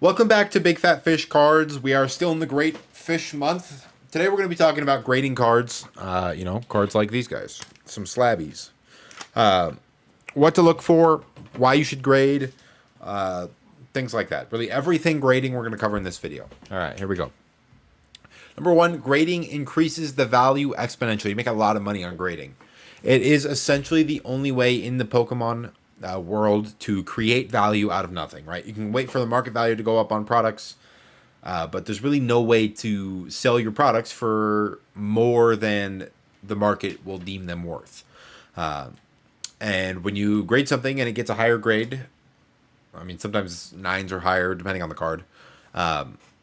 Welcome back to Big Fat Fish Cards. We are still in the Great Fish Month. Today we're going to be talking about grading cards. Cards like these guys. Some slabbies. What to look for, why you should grade, things like that. Really everything grading we're going to cover in this video. All right, here we go. Number one, grading increases the value exponentially. You make a lot of money on grading. It is essentially the only way in the Pokemon world to create value out of nothing, right? You can wait for the market value to go up on products, but there's really no way to sell your products for more than the market will deem them worth. And when you grade something and it gets a higher grade, I mean, sometimes 9s are higher depending on the card,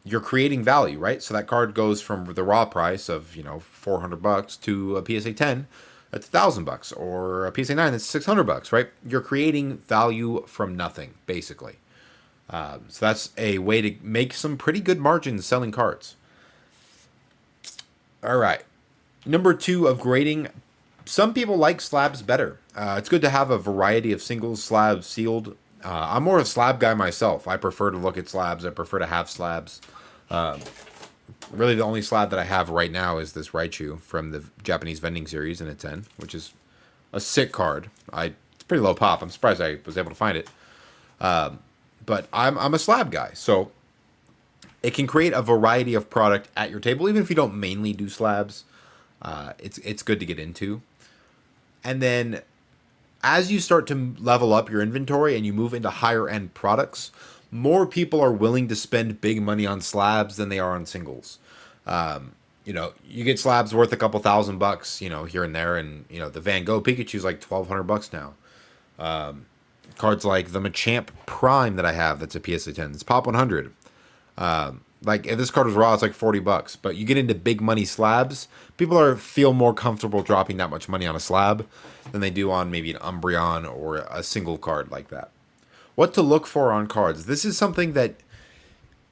you're creating value, right? So that card goes from the raw price of, $400 to a PSA 10 that's $1,000, or a PSA 9 that's $600, right? You're creating value from nothing, basically. So that's a way to make some pretty good margins selling cards. All right. Number two of grading. Some people like slabs better. It's good to have a variety of singles, slabs, sealed. I'm more of a slab guy myself. I prefer to look at slabs. I prefer to have slabs. Really, the only slab that I have right now is this Raichu from the Japanese vending series in a 10, which is a sick card. It's pretty low pop. I'm surprised I was able to find it. But I'm a slab guy, so it can create a variety of product at your table, even if you don't mainly do slabs. It's good to get into. And then as you start to level up your inventory and you move into higher end products, more people are willing to spend big money on slabs than they are on singles. You get slabs worth a couple $1,000, here and there, and the Van Gogh Pikachu's like $1,200 now. Cards like the Machamp Prime that I have, that's a PSA 10. It's Pop 100. Like if this card was raw, it's like $40. But you get into big money slabs, people feel more comfortable dropping that much money on a slab than they do on maybe an Umbreon or a single card like that. What to look for on cards. This is something that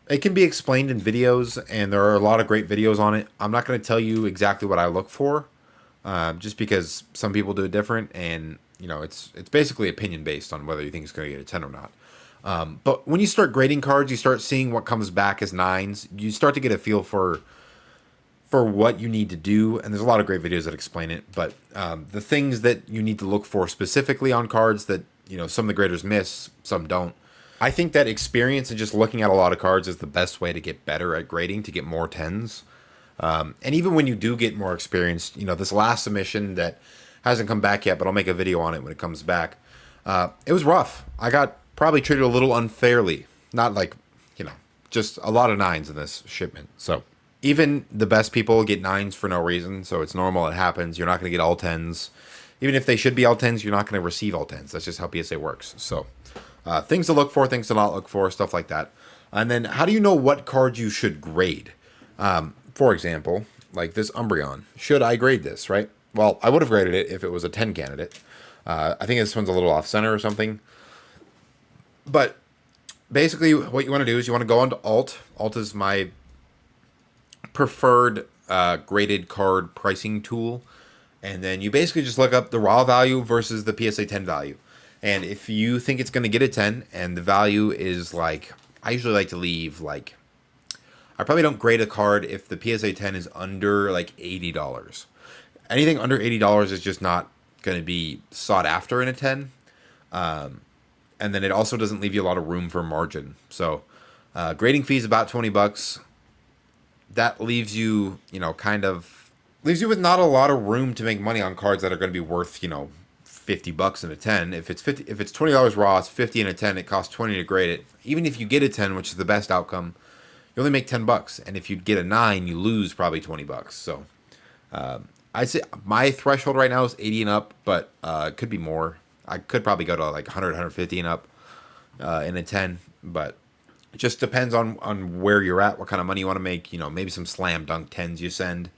it can be explained in videos, and there are a lot of great videos on it. I'm not going to tell you exactly what I look for, just because some people do it different, and it's basically opinion based on whether you think it's going to get a 10 or not. But when you start grading cards, you start seeing what comes back as 9s. You start to get a feel for what you need to do, and there's a lot of great videos that explain it. But the things that you need to look for specifically on cards that some of the graders miss, some don't. I think that experience and just looking at a lot of cards is the best way to get better at grading, to get more 10s. And even when you do get more experience, this last submission that hasn't come back yet, but I'll make a video on it when it comes back. It was rough. I got probably treated a little unfairly. Not like, just a lot of 9s in this shipment. So even the best people get 9s for no reason. So it's normal. It happens. You're not going to get all 10s. Even if they should be all 10s, you're not going to receive all 10s. That's just how PSA works. So things to look for, things to not look for, stuff like that. And then how do you know what cards you should grade? For example, like this Umbreon. Should I grade this, right? Well, I would have graded it if it was a 10 candidate. I think this one's a little off center or something. But basically what you want to do is you want to go onto Alt. Alt is my preferred graded card pricing tool. And then you basically just look up the raw value versus the PSA 10 value. And if you think it's going to get a 10 and the value is like, I usually like to leave like, I probably don't grade a card if the PSA 10 is under like $80. Anything under $80 is just not going to be sought after in a 10. And then it also doesn't leave you a lot of room for margin. So grading fee is about $20. That leaves you, leaves you with not a lot of room to make money on cards that are going to be worth, $50 in a 10. If it's $20 raw, it's 50 in a 10. It costs 20 to grade it. Even if you get a 10, which is the best outcome, you only make $10. And if you get a 9, you lose probably $20. So I'd say my threshold right now is 80 and up, but it could be more. I could probably go to like 100, 150 and up in a 10, but it just depends on where you're at, what kind of money you want to make. Maybe some slam dunk 10s you send.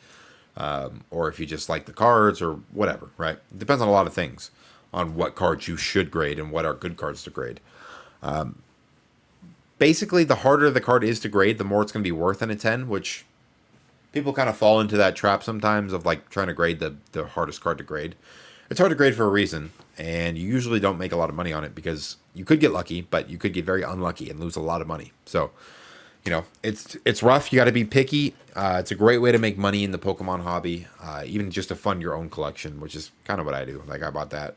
Or if you just like the cards or whatever, right? It depends on a lot of things on what cards you should grade and what are good cards to grade. Basically, the harder the card is to grade, the more it's going to be worth in a 10, which people kind of fall into that trap sometimes of like trying to grade the hardest card to grade. It's hard to grade for a reason. and you usually don't make a lot of money on it because you could get lucky, but you could get very unlucky and lose a lot of money. So, you know, it's rough. You got to be picky. It's a great way to make money in the Pokemon hobby, even just to fund your own collection, which is kind of what I do. Like I bought that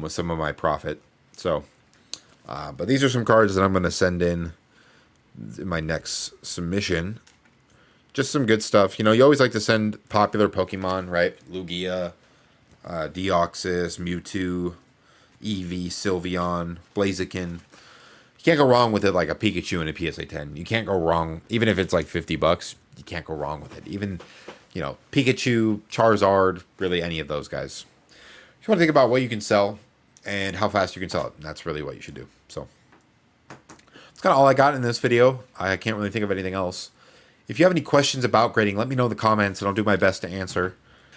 with some of my profit. So, but these are some cards that I'm going to send in my next submission. Just some good stuff. You know, you always like to send popular Pokemon, right? Lugia, Deoxys, Mewtwo, Eevee, Sylveon, Blaziken. You can't go wrong with it like a Pikachu and a PSA 10. You can't go wrong, even if it's like $50. You can't go wrong with it. Even, you know, Pikachu, Charizard, really any of those guys. You want to think about what you can sell and how fast you can sell it. And that's really what you should do. So that's kind of all I got in this video. I can't really think of anything else. If you have any questions about grading, let me know in the comments and I'll do my best to answer.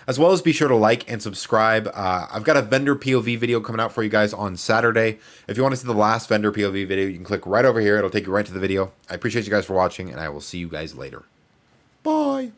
As well as be sure to like and subscribe. I've got a vendor POV video coming out for you guys on Saturday. If you want to see the last vendor POV video, you can click right over here. It'll take you right to the video. I appreciate you guys for watching, and I will see you guys later. Bye!